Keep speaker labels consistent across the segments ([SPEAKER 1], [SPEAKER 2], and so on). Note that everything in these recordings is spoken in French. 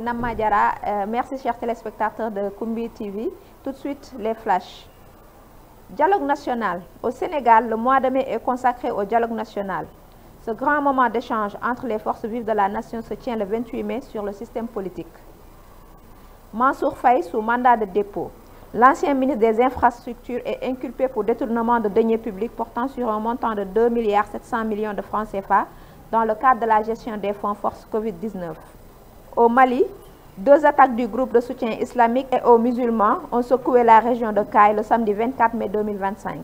[SPEAKER 1] Nama Diarra. Merci chers téléspectateurs de Koumbi TV. Tout de suite, les flashs. Dialogue national. Au Sénégal, le mois de mai est consacré au dialogue national. Ce grand moment d'échange entre les forces vives de la nation se tient le 28 mai sur le système politique. Mansour Faye sous mandat de dépôt. L'ancien ministre des Infrastructures est inculpé pour détournement de deniers publics portant sur un montant de 2,7 milliards de francs CFA dans le cadre de la gestion des fonds force Covid-19. Au Mali, 2 attaques du groupe de soutien islamique et aux musulmans ont secoué la région de Kayes le samedi 24 mai 2025.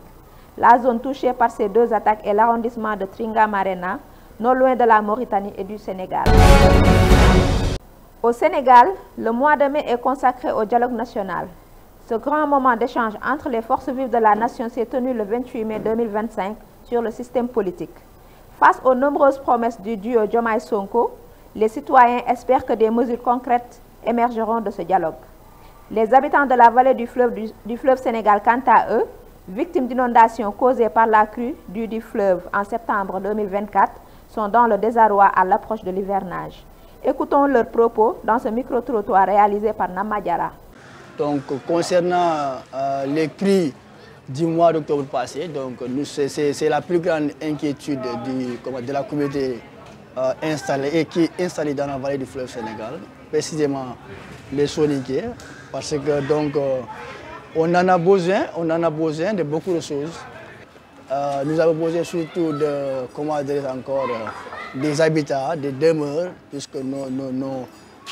[SPEAKER 1] La zone touchée par ces 2 attaques est l'arrondissement de Tringamarena, non loin de la Mauritanie et du Sénégal. Au Sénégal, le mois de mai est consacré au dialogue national. Ce grand moment d'échange entre les forces vives de la nation s'est tenu le 28 mai 2025 sur le système politique. Face aux nombreuses promesses du duo Diomaye-Sonko, les citoyens espèrent que des mesures concrètes émergeront de ce dialogue. Les habitants de la vallée du fleuve Sénégal, quant à eux, victimes d'inondations causées par la crue du fleuve en septembre 2024, sont dans le désarroi à l'approche de l'hivernage. Écoutons leurs propos dans ce micro-trottoir réalisé par Nama Diarra.
[SPEAKER 2] Donc, concernant les crues du mois d'octobre passé, c'est la plus grande inquiétude de la communauté installée et qui est installée dans la vallée du fleuve Sénégal, précisément les Soninké, parce que on en a besoin de beaucoup de choses. Nous avons besoin surtout de, des habitats, des demeures, puisque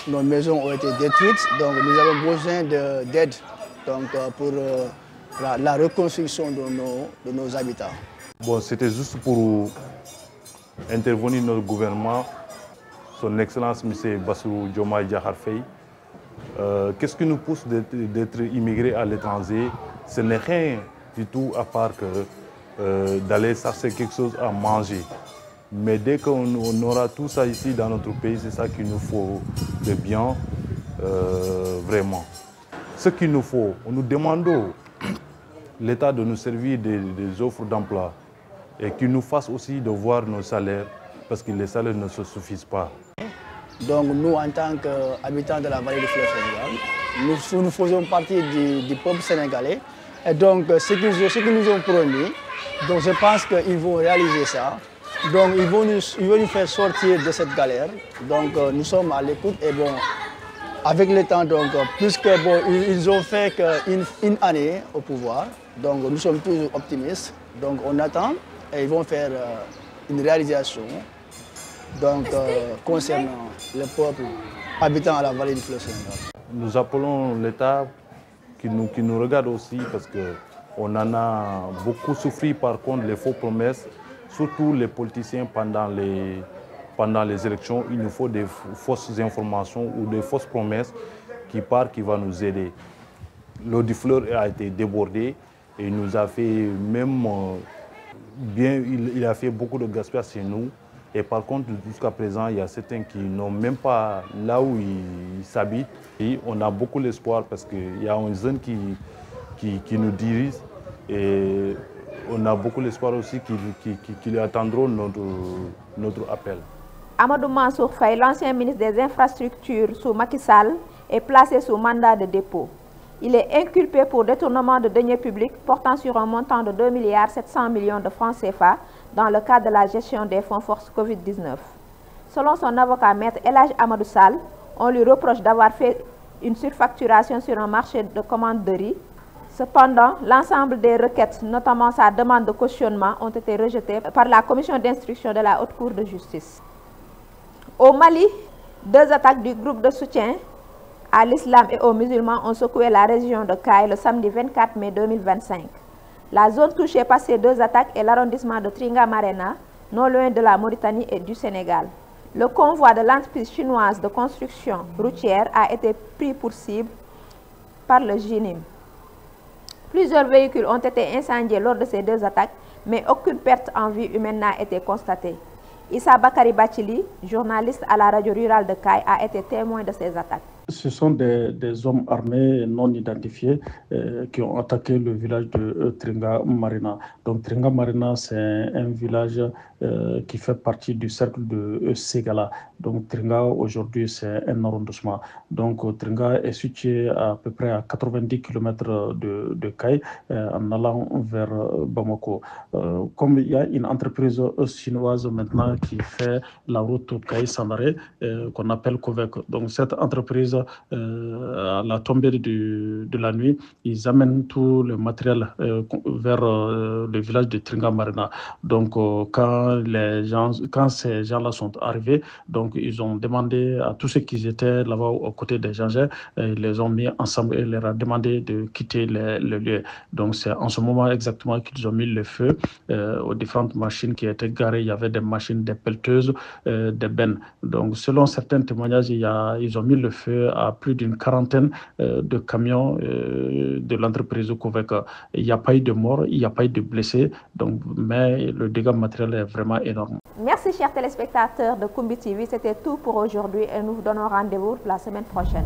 [SPEAKER 2] nos maisons ont été détruites, donc nous avons besoin d'aide pour la reconstruction de nos habitats.
[SPEAKER 3] Bon, c'était juste pour intervenir notre gouvernement, son Excellence M. Bassirou Diomaye Diakhar Faye. Qu'est-ce qui nous pousse d'être immigrés à l'étranger? Ce n'est rien du tout à part que d'aller chercher quelque chose à manger. Mais dès qu'on aura tout ça ici dans notre pays, c'est ça qu'il nous faut de bien, vraiment. Ce qu'il nous faut, nous demandons l'État de nous servir des offres d'emploi et qu'il nous fasse aussi de voir nos salaires, parce que les salaires ne se suffisent pas.
[SPEAKER 2] Donc nous, en tant qu'habitants de la vallée du fleuve Sénégal, nous faisons partie du peuple sénégalais. Et donc ce qu'ils nous ont promis, donc je pense qu'ils vont réaliser ça. Donc ils vont nous faire sortir de cette galère. Donc nous sommes à l'écoute et bon, avec le temps, puisque ils ont fait qu'une année au pouvoir, donc nous sommes toujours optimistes. Donc on attend et ils vont faire une réalisation concernant le peuple habitant à la vallée du fleuve Sénégal.
[SPEAKER 3] Nous appelons l'État qui nous regarde aussi parce qu'on en a beaucoup souffert par contre les fausses promesses. Surtout les politiciens pendant les élections, il nous faut des fausses informations ou des fausses promesses qui vont nous aider. L'eau du fleuve a été débordée et il nous a fait même il a fait beaucoup de gaspillage chez nous. Et par contre, jusqu'à présent, il y a certains qui n'ont même pas là où ils s'habitent. Et on a beaucoup d'espoir parce qu'il y a un jeune qui nous dirige. Et on a beaucoup d'espoir aussi qu'ils attendront notre appel.
[SPEAKER 1] Amadou Mansour Faye, l'ancien ministre des Infrastructures sous Macky Sall, est placé sous mandat de dépôt. Il est inculpé pour détournement de deniers publics portant sur un montant de 2,7 milliards de francs CFA dans le cadre de la gestion des fonds force Covid-19. Selon son avocat maître Elhadji Amadou Sall, on lui reproche d'avoir fait une surfacturation sur un marché de commande de riz. Cependant, l'ensemble des requêtes, notamment sa demande de cautionnement, ont été rejetées par la commission d'instruction de la Haute Cour de justice. Au Mali, 2 attaques du groupe de soutien à l'islam et aux musulmans ont secoué la région de Kayes le samedi 24 mai 2025. La zone touchée par ces 2 attaques est l'arrondissement de Tringamarena, non loin de la Mauritanie et du Sénégal. Le convoi de l'entreprise chinoise de construction routière a été pris pour cible par le JINIM. Plusieurs véhicules ont été incendiés lors de ces 2 attaques, mais aucune perte en vie humaine n'a été constatée. Issa Bakary Bachili, journaliste à la radio rurale de Kayes, a été témoin de ces attaques.
[SPEAKER 4] Ce sont des hommes armés non identifiés qui ont attaqué le village de Tringa Marina. Donc Tringa Marina, c'est un village qui fait partie du cercle de Ségala. Donc Tringa, aujourd'hui, c'est un arrondissement. Donc Tringa est situé à peu près à 90 km de Kay, en allant vers Bamako. Comme il y a une entreprise chinoise maintenant qui fait la route Kay-Sandaré, qu'on appelle Covec. Donc cette entreprise, à la tombée de la nuit, ils amènent tout le matériel vers le village de Tringa Marina. Donc quand ces gens-là sont arrivés, donc ils ont demandé à tous ceux qui étaient là-bas aux côtés des gens, ils les ont mis ensemble et leur a demandé de quitter le lieu. Donc c'est en ce moment exactement qu'ils ont mis le feu aux différentes machines qui étaient garées. Il y avait des machines, des pelleteuses, des bennes. Donc selon certains témoignages, ils ont mis le feu à plus d'une quarantaine de camions de l'entreprise Covec. Il n'y a pas eu de mort, il n'y a pas eu de blessés, donc, mais le dégât matériel est vraiment énorme.
[SPEAKER 1] Merci chers téléspectateurs de Koumbi TV, c'était tout pour aujourd'hui et nous vous donnons rendez-vous la semaine prochaine.